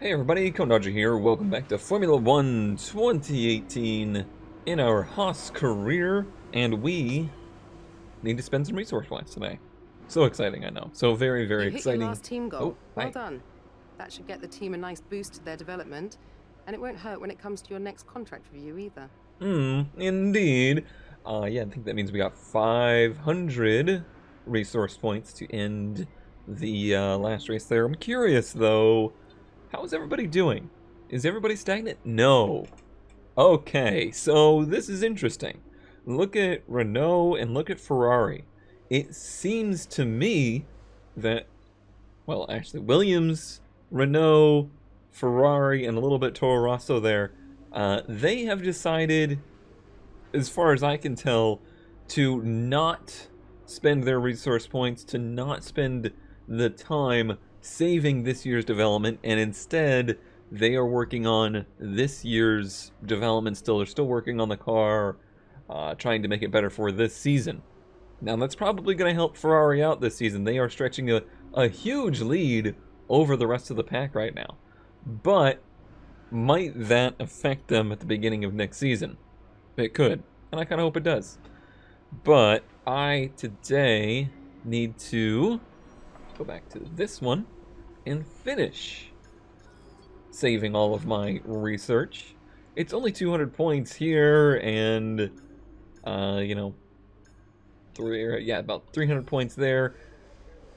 Hey everybody, Dodger here. Welcome back to Formula One 2018 in our Haas career, and we need to spend some resource points today. So exciting, I know. So very, very You hit your exciting. last team Oh, goal. Well hi. done. That should get the team a nice boost to their development, and it won't hurt when it comes to your next contract review either. Indeed. Yeah, I think that means we got 500 resource points to end the last race there. I'm curious, though, how is everybody doing? Is everybody stagnant? No. Okay, so this is interesting. Look at Renault and look at Ferrari. It seems to me that, well, actually, Williams, Renault, Ferrari, and a little bit Toro Rosso there, they have decided, as far as I can tell, to not spend their resource points, to not spend the time saving this year's development, and instead they are working on this year's development still. They're still working on the car, trying to make it better for this season. Now, that's probably going to help Ferrari out this season. They are stretching a huge lead over the rest of the pack right now. But might that affect them at the beginning of next season? It could, and I kind of hope it does. But I today need to go back to this one and finish saving all of my research. It's only 200 points here, and you know, about 300 points there.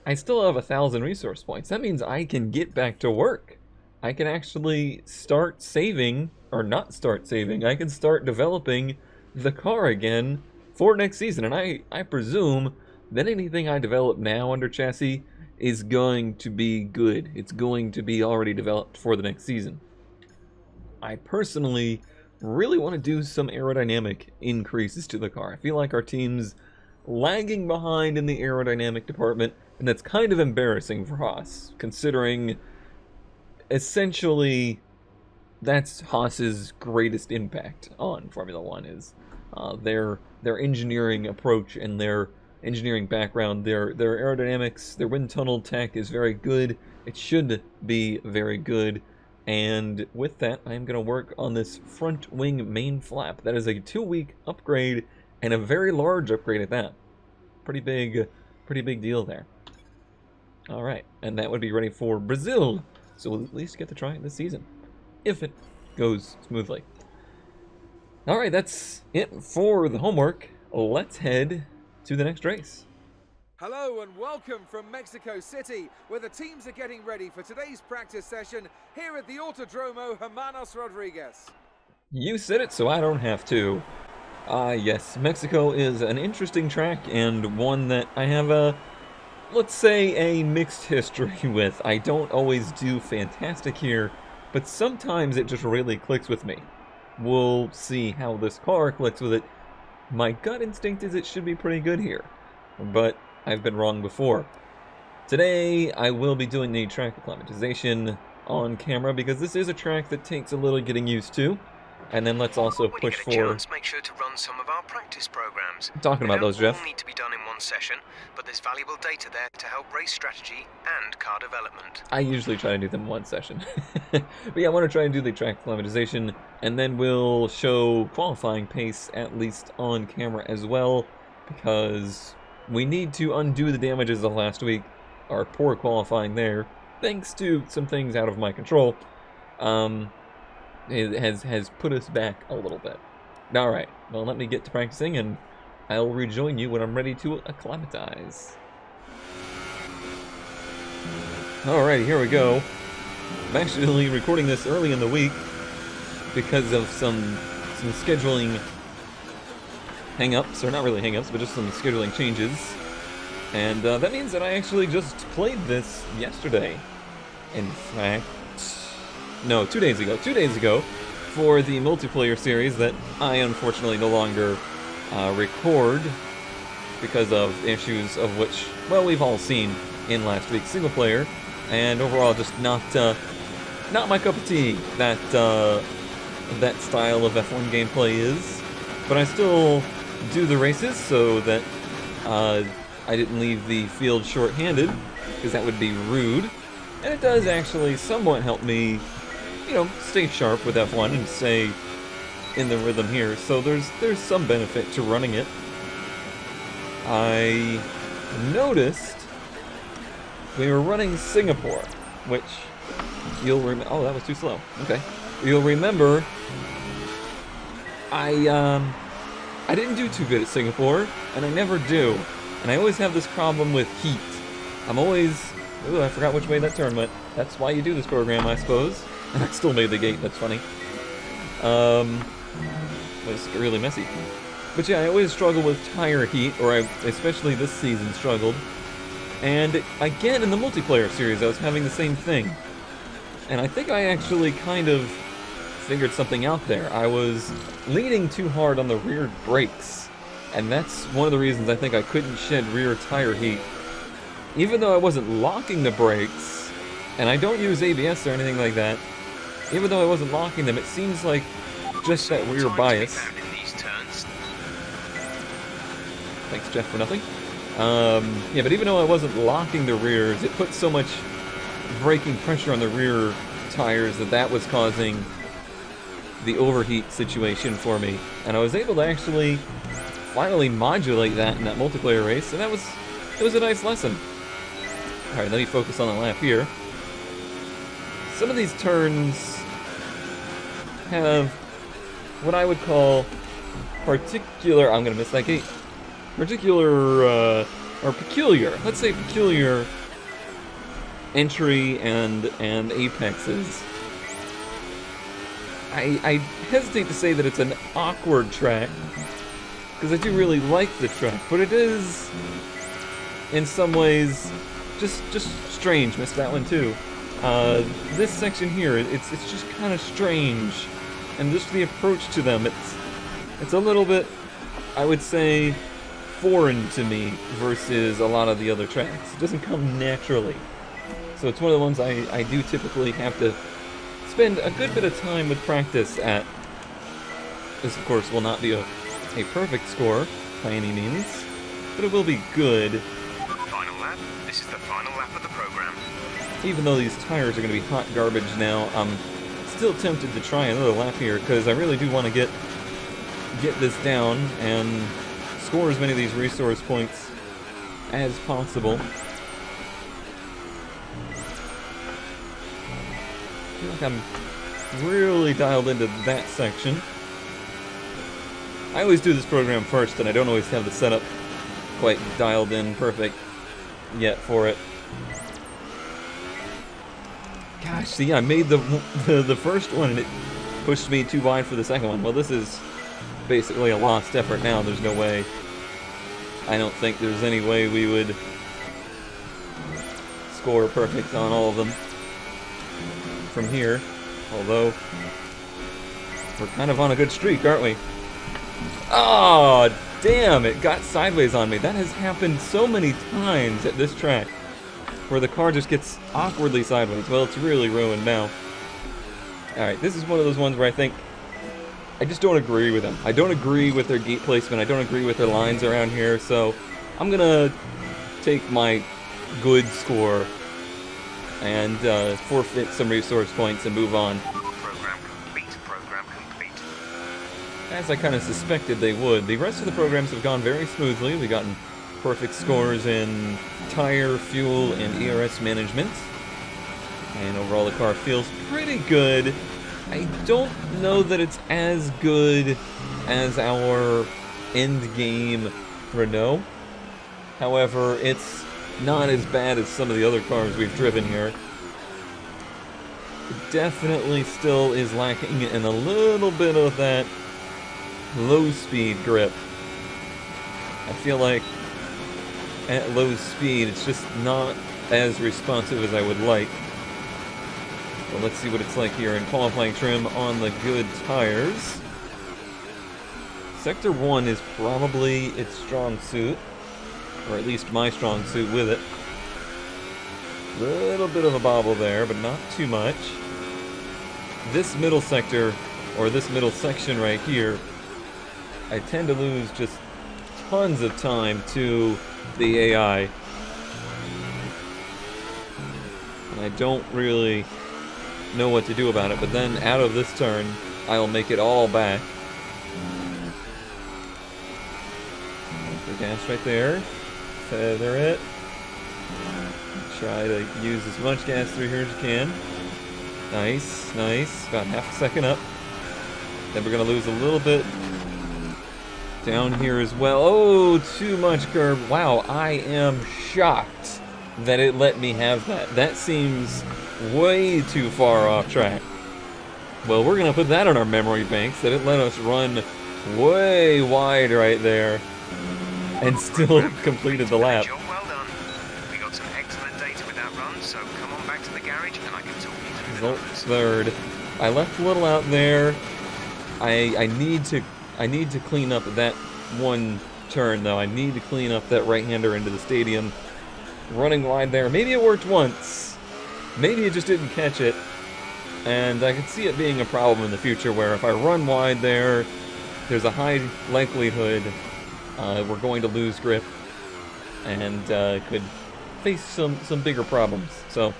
I still have 1,000 resource points. That means I can get back to work. I can actually start saving, or not start saving. I can start developing the car again for next season. And I presume that anything I develop now under chassis is going to be good. It's going to be already developed for the next season. I personally really want to do some aerodynamic increases to the car. I feel like our team's lagging behind in the aerodynamic department, and that's kind of embarrassing for Haas, considering essentially that's Haas's greatest impact on Formula One is their engineering approach and their engineering background. Their aerodynamics, their wind tunnel tech is very good. It should be very good. And with that, I'm going to work on this front wing main flap. That is a 2-week upgrade, and a very large upgrade at that. Pretty big deal there. All right, and that would be ready for Brazil. So we'll at least get to try it this season, if it goes smoothly. All right, that's it for the homework. Let's head to the next race. Hello and welcome from Mexico City, where the teams are getting ready for today's practice session here at the Autodromo Hermanos Rodriguez. You said it, so I don't have to. Yes, Mexico is an interesting track and one that I have let's say, a mixed history with. I don't always do fantastic here, but sometimes it just really clicks with me. We'll see how this car clicks with it. My gut instinct is it should be pretty good here, but I've been wrong before. Today, I will be doing the track acclimatization on camera because this is a track that takes a little getting used to. And then let's also push for... Chance, make sure to run some of our practice programs. Talking about those, Jeff. They don't all need to be done in one session, but there's valuable data there to help race strategy and car development. I usually try to do them in one session. But yeah, I want to try and do the track acclimatization, and then we'll show qualifying pace at least on camera as well, because we need to undo the damages of last week, our poor qualifying there, thanks to some things out of my control. It has put us back a little bit. Alright, well, let me get to practicing, and I'll rejoin you when I'm ready to acclimatize. Alright, here we go. I'm actually recording this early in the week because of some scheduling hang-ups, or not really hang-ups, but just some scheduling changes. And that means that I actually just played this yesterday. In fact... No, 2 days ago. 2 days ago, for the multiplayer series that I unfortunately no longer record because of issues of which, well, we've all seen in last week's single player, and overall just not my cup of tea. That style of F1 gameplay is, but I still do the races so that I didn't leave the field short-handed, because that would be rude. And it does actually somewhat help me stay sharp with F1 and stay in the rhythm here. So there's some benefit to running it. I noticed we were running Singapore, which you'll remember. Oh, that was too slow. Okay, you'll remember. I didn't do too good at Singapore, and I never do. And I always have this problem with heat. I'm always... Ooh, I forgot which way that turn went. That's why you do this program, I suppose. And I still made the gate, that's funny. Was really messy. But yeah, I always struggle with tire heat, or I especially this season struggled. And again, in the multiplayer series, I was having the same thing. And I think I actually kind of figured something out there. I was leaning too hard on the rear brakes, and that's one of the reasons I think I couldn't shed rear tire heat. Even though I wasn't locking the brakes, and I don't use ABS or anything like that, even though I wasn't locking them, it seems like just that rear bias. Thanks, Jeff, for nothing. Yeah, but even though I wasn't locking the rears, it put so much braking pressure on the rear tires that was causing the overheat situation for me, and I was able to actually finally modulate that in that multiplayer race, and it was a nice lesson. Alright, let me focus on the lap here. Some of these turns have what I would call particular... I'm gonna miss that gate. Or peculiar, let's say peculiar entry and apexes. I hesitate to say that it's an awkward track, because I do really like the track, but it is, in some ways, just strange. Missed that one too. This section here, it's just kind of strange, and just the approach to them, it's a little bit, I would say, foreign to me versus a lot of the other tracks. It doesn't come naturally. So it's one of the ones I do typically have to spend a good bit of time with practice at. This, of course, will not be a perfect score by any means, but it will be good. Final lap. This is the final lap of the program. Even though these tires are going to be hot garbage now, I'm still tempted to try another lap here, because I really do want to get this down and score as many of these resource points as possible. I feel like I'm really dialed into that section. I always do this program first, and I don't always have the setup quite dialed in perfect yet for it. Gosh, see, I made the first one, and it pushed me too wide for the second one. Well, this is basically a lost effort now. There's no way. I don't think there's any way we would score perfect on all of them from here, although we're kind of on a good streak, aren't we? Oh, damn, it got sideways on me. That has happened so many times at this track, where the car just gets awkwardly sideways. Well, it's really ruined now. Alright, this is one of those ones where I think I just don't agree with them. I don't agree with their gate placement. I don't agree with their lines around here, so I'm gonna take my good score and forfeit some resource points and move on. Program complete. Program complete. As I kind of suspected they would. The rest of the programs have gone very smoothly. We've gotten perfect scores in tire, fuel, and ERS management. And overall the car feels pretty good. I don't know that it's as good as our end-game Renault. However, it's not as bad as some of the other cars we've driven here. It definitely still is lacking in a little bit of that low-speed grip. I feel like at low speed, it's just not as responsive as I would like. Well, let's see what it's like here in qualifying trim on the good tires. Sector 1 is probably its strong suit, or at least my strong suit with it. Little bit of a bobble there, but not too much. This middle sector, or this middle section right here, I tend to lose just tons of time to the AI. And I don't really know what to do about it. But then out of this turn, I'll make it all back. The gas right there. Feather it. Try to use as much gas through here as you can. Nice, nice. About half a second up. Then we're going to lose a little bit down here as well. Oh, too much curb. Wow, I am shocked that it let me have that. That seems way too far off track. Well, we're going to put that on our memory banks, that it let us run way wide right there and still completed the lap. Job well done. We got some excellent data with that run, so come on back to the garage and I can talk you through the Result numbers. third. I left a little out there. I need to clean up that one turn though. I need to clean up that right-hander into the stadium. Running wide there. Maybe it worked once. Maybe it just didn't catch it. And I could see it being a problem in the future where if I run wide there, there's a high likelihood we're going to lose grip and could face some bigger problems. So,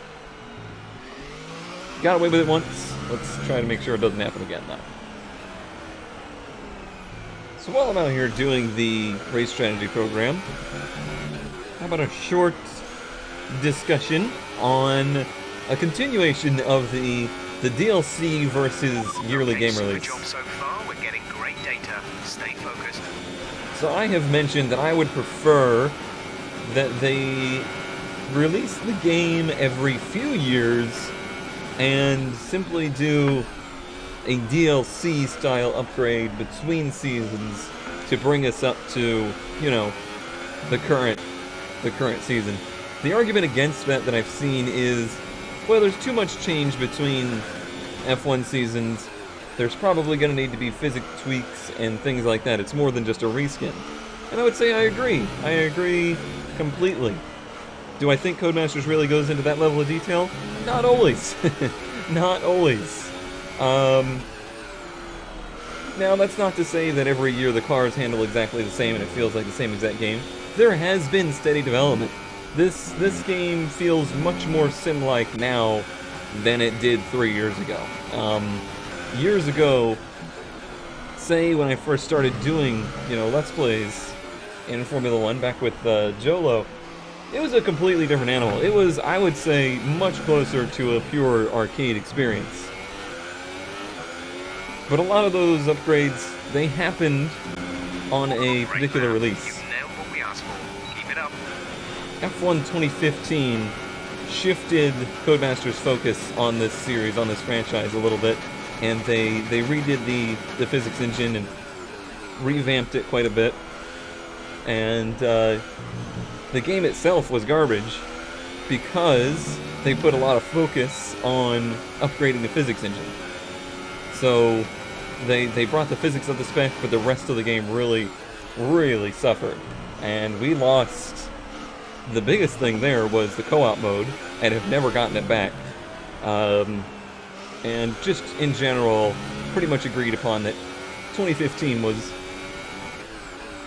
got away with it once. Let's try to make sure it doesn't happen again though. So while I'm out here doing the race strategy program, how about a short discussion on a continuation of the DLC versus yearly game Super release. job so far. We're getting great data. Stay focused. So I have mentioned that I would prefer that they release the game every few years and simply do a DLC style upgrade between seasons to bring us up to, you know, the current season. The argument against that I've seen is, well, there's too much change between F1 seasons. There's probably going to need to be physics tweaks and things like that. It's more than just a reskin. And I would say I agree. I agree completely. Do I think Codemasters really goes into that level of detail? Not always. Not always. Now, that's not to say that every year the cars handle exactly the same and it feels like the same exact game. There has been steady development. This game feels much more sim-like now than it did 3 years ago. Years ago, say when I first started doing, Let's Plays in Formula 1 back with Jolo, it was a completely different animal. It was, I would say, much closer to a pure arcade experience. But a lot of those upgrades, they happened on a particular release. You've nailed what we asked for. Keep it up. F1 2015 shifted Codemasters' focus on this series, on this franchise a little bit, and they redid the physics engine and revamped it quite a bit. And the game itself was garbage because they put a lot of focus on upgrading the physics engine. So they brought the physics up to spec, but the rest of the game really, really suffered. And we lost. The biggest thing there was the co-op mode, and have never gotten it back. And just in general, pretty much agreed upon that 2015 was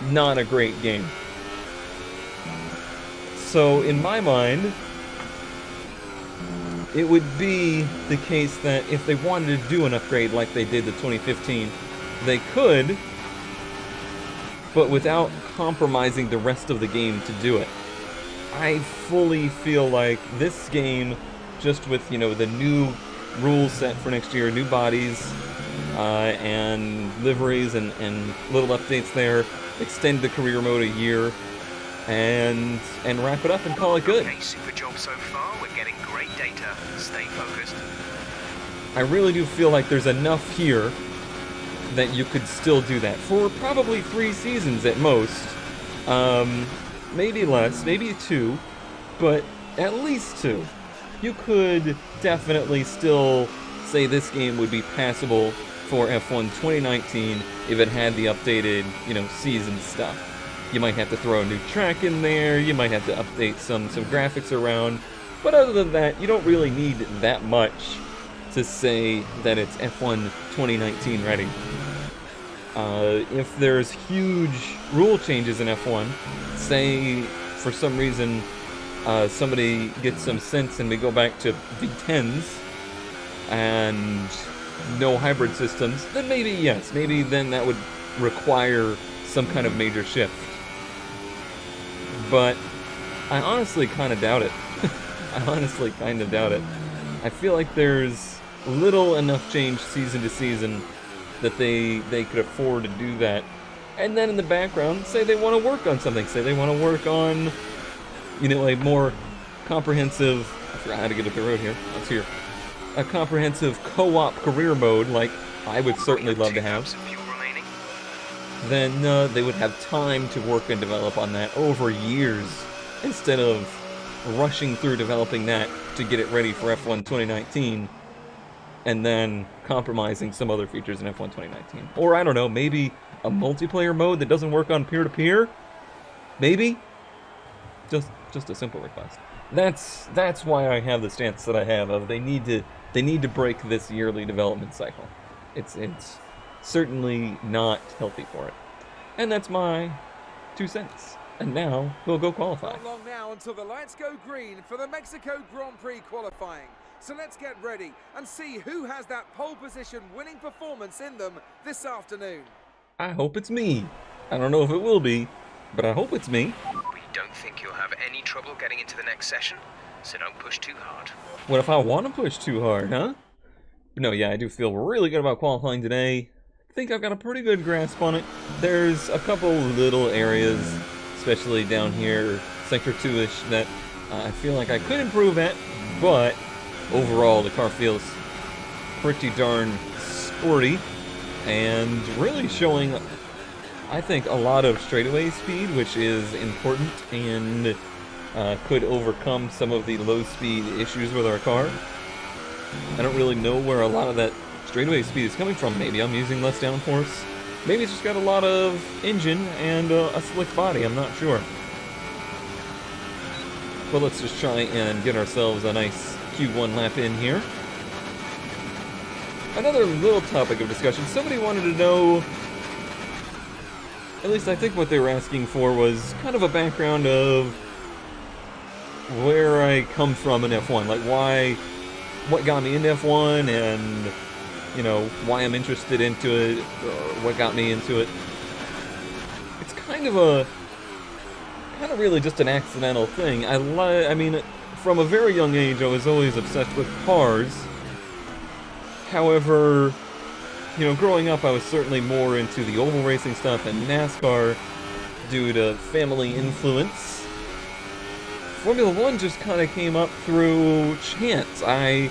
not a great game. So in my mind, it would be the case that if they wanted to do an upgrade like they did to 2015, they could, but without compromising the rest of the game to do it. I fully feel like this game, just with, the new rule set for next year, new bodies, and liveries and little updates there, extend the career mode a year, and wrap it up and call it good. Okay, super job so far. We're getting great data. Stay focused. I really do feel like there's enough here that you could still do that for probably 3 seasons at most. Maybe less, maybe 2, but at least 2. You could definitely still say this game would be passable for F1 2019 if it had the updated, season stuff. You might have to throw a new track in there, you might have to update some graphics around, but other than that, you don't really need that much to say that it's F1 2019 ready. If there's huge rule changes in F1, say for some reason somebody gets some sense and we go back to V10s, and no hybrid systems, then maybe yes, maybe then that would require some kind of major shift. But I honestly kind of doubt it. I honestly kind of doubt it. I feel like there's little enough change season to season that they could afford to do that. And then in the background, say they want to work on something. Say they want to work on, a more comprehensive. I forgot how to get up the road here. Let's hear. A comprehensive co-op career mode, like I would certainly love to have. Then they would have time to work and develop on that over years, instead of rushing through developing that to get it ready for F1 2019, and then compromising some other features in F1 2019. Or I don't know, maybe a multiplayer mode that doesn't work on peer-to-peer? Maybe? Just a simple request. That's why I have the stance that I have of they need to break this yearly development cycle. It's certainly not healthy for it. And that's my 2 cents. And now we'll go qualify. Not long now until the lights go green for the Mexico Grand Prix qualifying. So let's get ready and see who has that pole position winning performance in them this afternoon. I hope it's me. I don't know if it will be, but I hope it's me. We don't think you'll have any trouble getting into the next session, so don't push too hard. What if I want to push too hard, huh? No, yeah, I do feel really good about qualifying today. I think I've got a pretty good grasp on it. There's a couple little areas, especially down here, Sector 2-ish, that I feel like I could improve at, but overall the car feels pretty darn sporty and really showing, I think, a lot of straightaway speed, which is important and could overcome some of the low speed issues with our car. I don't really know where a lot of that straightaway speed is coming from. Maybe I'm using less downforce. Maybe it's just got a lot of engine and a slick body. I'm not sure. But let's just try and get ourselves a nice Q1 lap in here. Another little topic of discussion. Somebody wanted to know, at least I think what they were asking for was kind of a background of where I come from in F1. Like what got me into F1 and, why I'm interested into it, or what got me into it. It's kind of really just an accidental thing. I mean, from a very young age, I was always obsessed with cars. However, growing up, I was certainly more into the oval racing stuff and NASCAR due to family influence. Formula One just kind of came up through chance. I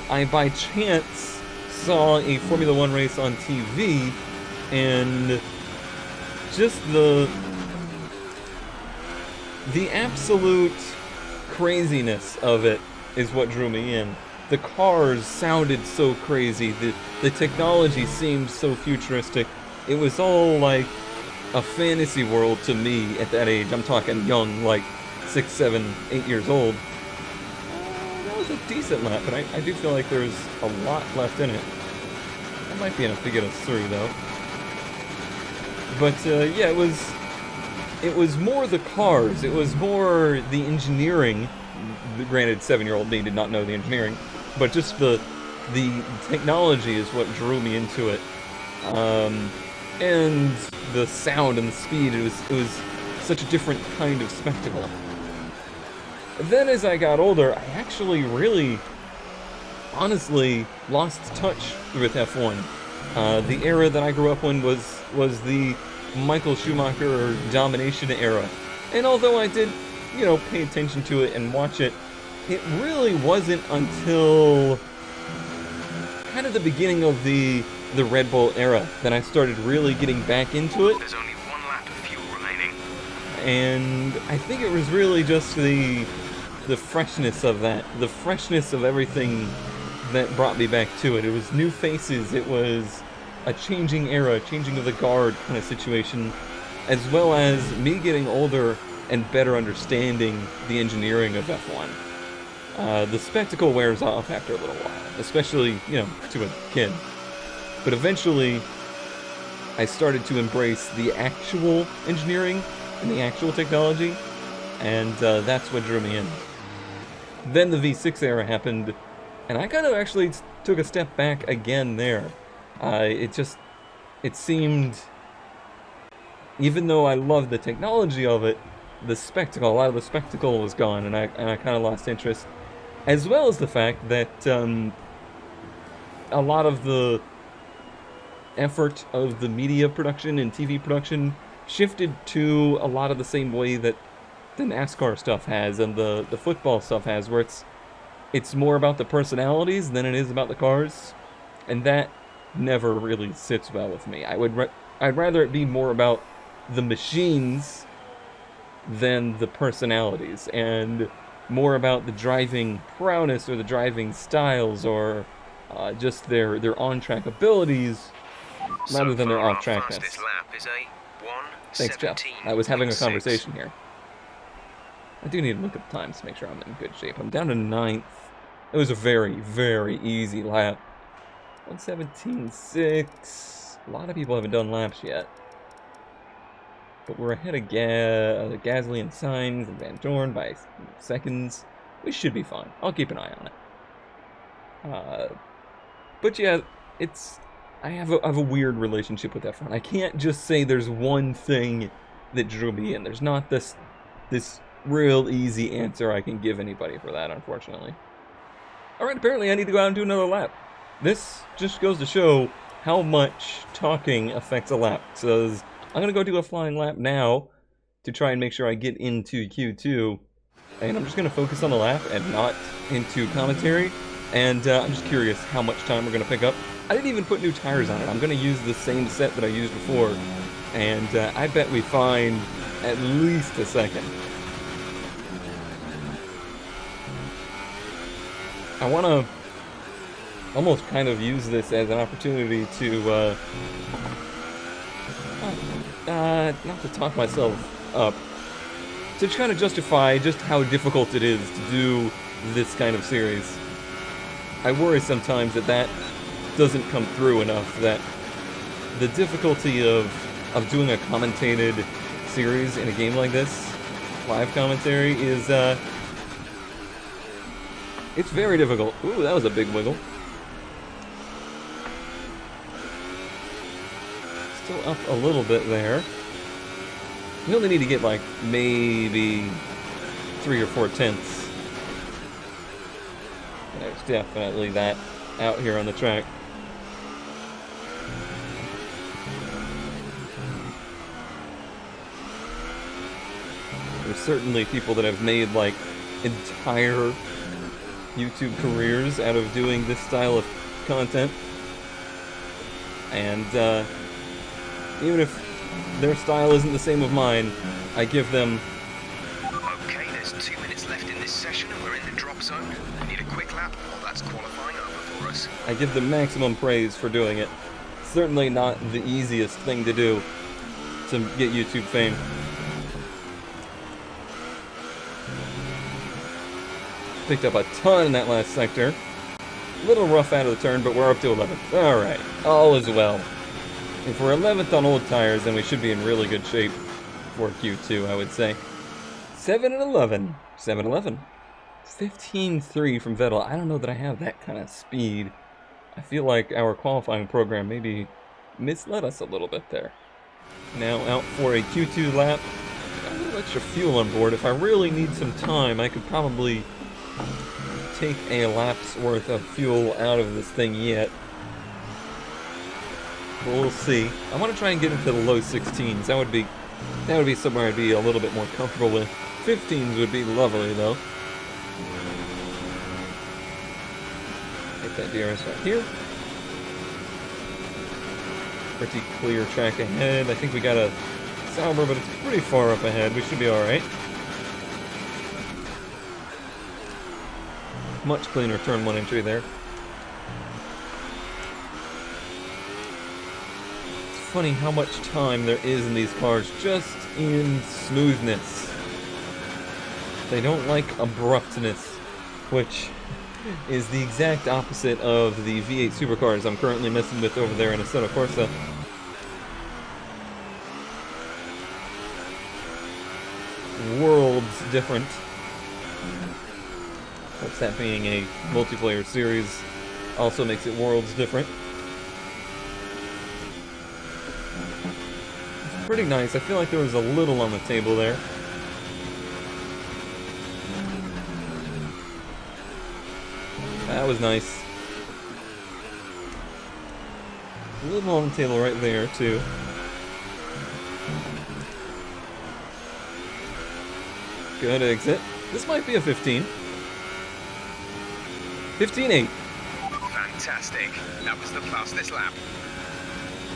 by chance saw a Formula One race on TV, and just the absolute craziness of it is what drew me in. The cars sounded so crazy, the technology seemed so futuristic. It was all like a fantasy world to me at that age. I'm talking young, like 6, 7, 8 years old. That was a decent lap, but I do feel like there's a lot left in it. That might be enough to get us through, though. But yeah, it was more the cars. It was more the engineering. Granted, 7-year-old me did not know the engineering, but just the technology is what drew me into it. And the sound and the speed. It was such a different kind of spectacle. Then as I got older, I actually really, honestly, lost touch with F1. The era that I grew up in was the Michael Schumacher domination era. And although I did, pay attention to it and watch it, it really wasn't until kind of the beginning of the Red Bull era that I started really getting back into it. There's only 1 lap of fuel remaining. And I think it was really just the freshness of that, the freshness of everything that brought me back to it. It was new faces, it was a changing era, changing of the guard kind of situation, as well as me getting older and better understanding the engineering of F1. The spectacle wears off after a little while, especially, to a kid. But eventually, I started to embrace the actual engineering and the actual technology, and that's what drew me in. Then the V6 era happened, and I kind of actually took a step back again there. It seemed, even though I loved the technology of it, the spectacle, a lot of the spectacle was gone, and I kind of lost interest. As well as the fact that a lot of the effort of the media production and TV production shifted to a lot of the same way that the NASCAR stuff has and the football stuff has, where it's more about the personalities than it is about the cars, and that never really sits well with me. I'd rather it be more about the machines than the personalities, and more about the driving prowess or the driving styles or just their on-track abilities rather So than their far, our off-trackness. fastest lap is a Thanks, Jeff. 1:17.6. I was having a conversation here. I do need to look at the times to make sure I'm in good shape. I'm down to 9th. It was a very, very easy lap. 1:17.6. A lot of people haven't done laps yet. But we're ahead of Gasly and Sainz and Van Dorn by seconds. We should be fine. I'll keep an eye on it. But yeah, I have a weird relationship with F1. I can't just say there's one thing that drew me in. There's not this real easy answer I can give anybody for that, unfortunately. Alright, apparently I need to go out and do another lap. This just goes to show how much talking affects a lap. So I'm going to go do a flying lap now to try and make sure I get into Q2. And I'm just going to focus on the lap and not into commentary. And I'm just curious how much time we're going to pick up. I didn't even put new tires on it. I'm going to use the same set that I used before. And I bet we find at least a second. I want to almost kind of use this as an opportunity to, not to talk myself up, to kind of justify just how difficult it is to do this kind of series. I worry sometimes that doesn't come through enough, that the difficulty of doing a commentated series in a game like this, live commentary, is, it's very difficult. Ooh, that was a big wiggle. Still up a little bit there. We only need to get like maybe 3 or 4 tenths. There's definitely that out here on the track. There's certainly people that have made like entire YouTube careers out of doing this style of content. And even if their style isn't the same with mine, I give them... Okay, there's 2 minutes left in this session and we're in the drop zone. We need a quick lap, or that's qualifying over for us. I give them maximum praise for doing it. Certainly not the easiest thing to do to get YouTube fame. Picked up a ton in that last sector. A little rough out of the turn, but we're up to 11th. Alright, all is well. If we're 11th on old tires, then we should be in really good shape for Q2, I would say. 7 and 11. 7-11. 15-3 from Vettel. I don't know that I have that kind of speed. I feel like our qualifying program maybe misled us a little bit there. Now out for a Q2 lap. Got a little extra fuel on board. If I really need some time, I could probably take a lap's worth of fuel out of this thing yet. But we'll see. I want to try and get into the low 16s. That would be somewhere I'd be a little bit more comfortable with. 15s would be lovely though. Get that DRS right here. Pretty clear track ahead. I think we got a Sauber, but it's pretty far up ahead. We should be alright. Much cleaner turn 1 entry there. It's funny how much time there is in these cars just in smoothness. They don't like abruptness, which is the exact opposite of the V8 supercars I'm currently messing with over there in Assetto Corsa. Worlds different. What's that being a multiplayer series also makes it worlds different. It's pretty nice. I feel like there was a little on the table there. That was nice. A little on the table right there, too. Good exit. This might be a 15. 15.8. Fantastic. That was the fastest lap.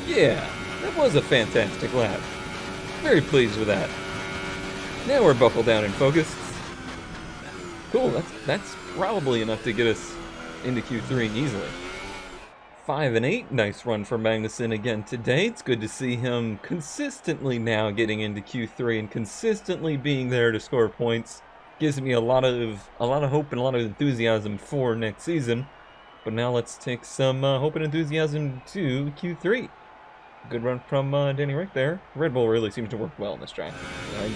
Yeah, that was a fantastic lap. Very pleased with that. Now we're buckled down and focused. Cool, that's probably enough to get us into Q3 easily. 5 and 8, nice run for Magnussen again today. It's good to see him consistently now getting into Q3 and consistently being there to score points. Gives me a lot of hope and a lot of enthusiasm for next season. But now let's take some hope and enthusiasm to Q3. Good run from Danny Rick there. Red Bull really seems to work well in this track.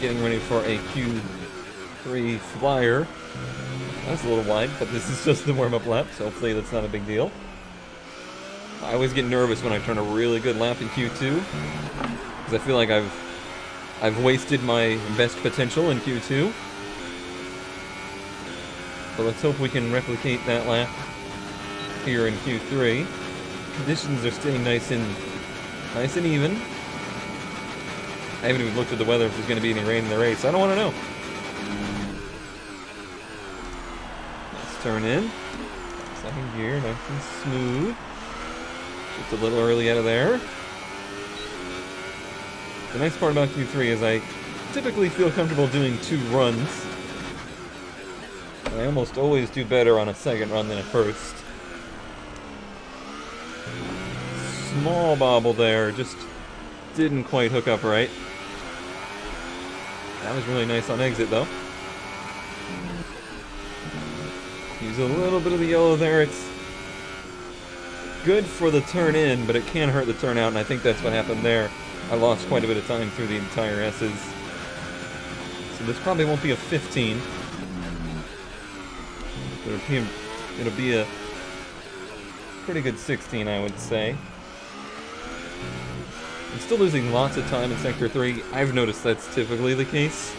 Getting ready for a Q3 flyer. That's a little wide, but this is just the warm-up lap, so hopefully that's not a big deal. I always get nervous when I turn a really good lap in Q2, because I feel like I've wasted my best potential in Q2. But let's hope we can replicate that lap here in Q3. Conditions are staying nice and even. I haven't even looked at the weather if there's going to be any rain in the race. I don't want to know. Let's turn in. Second gear, nice and smooth. Just a little early out of there. The nice part about Q3 is I typically feel comfortable doing 2 runs. I almost always do better on a second run than a first. Small bobble there, just didn't quite hook up right. That was really nice on exit though. Use a little bit of the yellow there. It's good for the turn in, but it can hurt the turn out, and I think that's what happened there. I lost quite a bit of time through the entire S's. So this probably won't be a 15. It'll be a pretty good 16, I would say. I'm still losing lots of time in Sector 3. I've noticed that's typically the case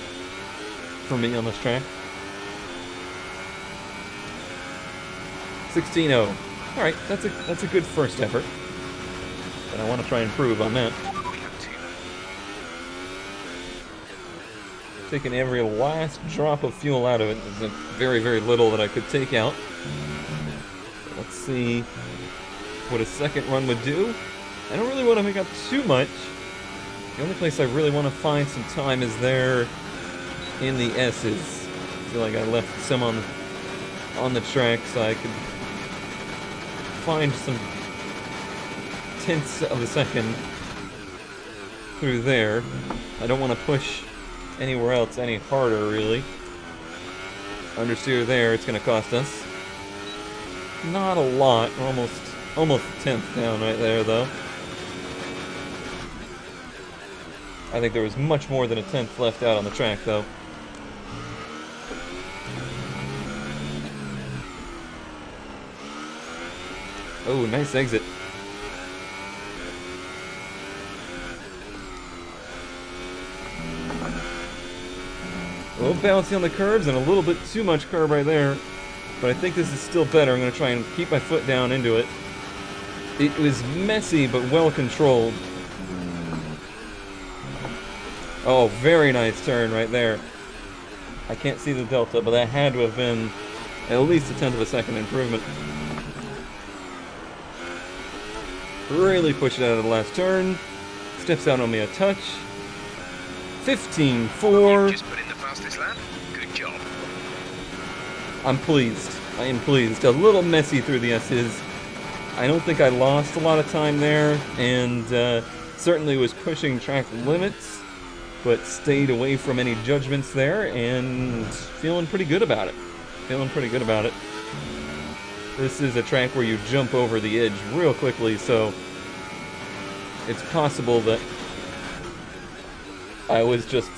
for me on this track. 16.0. Alright, that's a good first effort. But I want to try and improve on that. Taking every last drop of fuel out of it. There's very, very little that I could take out. So let's see what a second run would do. I don't really want to make up too much. The only place I really want to find some time is there in the S's. I feel like I left some on the track so I could find some tenths of a second through there. I don't want to push anywhere else any harder, really. Understeer there, it's going to cost us. Not a lot. We're almost a tenth down right there, though. I think there was much more than a tenth left out on the track, though. Oh, nice exit. A little bouncy on the curves and a little bit too much curb right there. But I think this is still better. I'm going to try and keep my foot down into it. It was messy, but well controlled. Oh, very nice turn right there. I can't see the delta, but that had to have been at least a tenth of a second improvement. Really push it out of the last turn. Steps out on me a touch. 15.4. Just put in the fastest lap. Good job. I'm pleased. I am pleased. A little messy through the S's. I don't think I lost a lot of time there, and certainly was pushing track limits, but stayed away from any judgments there, and feeling pretty good about it. This is a track where you jump over the edge real quickly, so it's possible that I was just,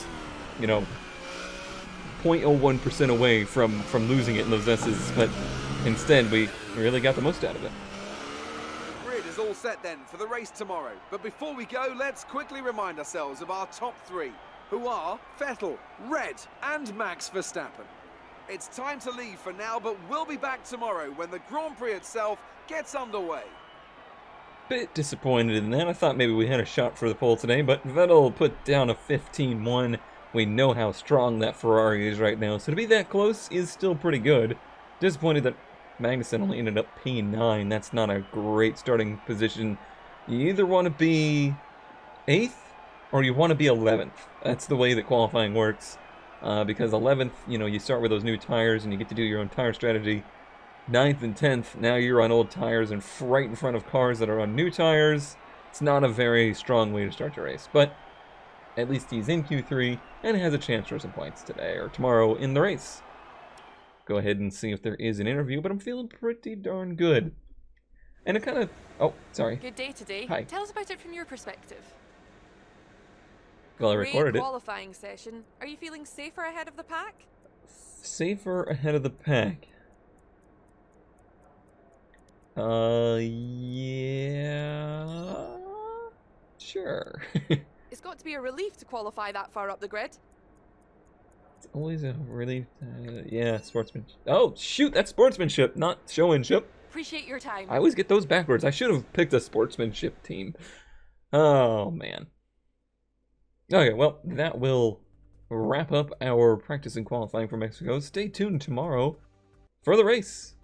0.01% away from losing it in those S's, but instead, we really got the most out of it. Grid is all set then for the race tomorrow. But before we go, let's quickly remind ourselves of our top three, who are Vettel, Red, and Max Verstappen. It's time to leave for now, but we'll be back tomorrow when the Grand Prix itself gets underway. Bit disappointed in that. I thought maybe we had a shot for the pole today, but Vettel put down a 15-1. We know how strong that Ferrari is right now, so to be that close is still pretty good. Disappointed that Magnussen only ended up P9. That's not a great starting position. You either want to be 8th or you want to be 11th. That's the way that qualifying works. Because 11th, you start with those new tires and you get to do your own tire strategy. 9th and 10th, now you're on old tires and right in front of cars that are on new tires. It's not a very strong way to start your race, but at least he's in Q3 and has a chance for some points today or tomorrow in the race. Go ahead and see if there is an interview, but I'm feeling pretty darn good. And it kind of... Oh, sorry. Good day today. Hi. Tell us about it from your perspective. Well, I Great recorded it. qualifying session. Are you feeling safer ahead of the pack? Safer ahead of the pack. Yeah... Sure. It's got to be a relief to qualify that far up the grid. It's always a relief. Yeah, sportsmanship. Oh, shoot, that's sportsmanship, not showmanship. Appreciate your time. I always get those backwards. I should have picked a sportsmanship team. Oh, man. Okay, well, that will wrap up our practice and qualifying for Mexico. Stay tuned tomorrow for the race.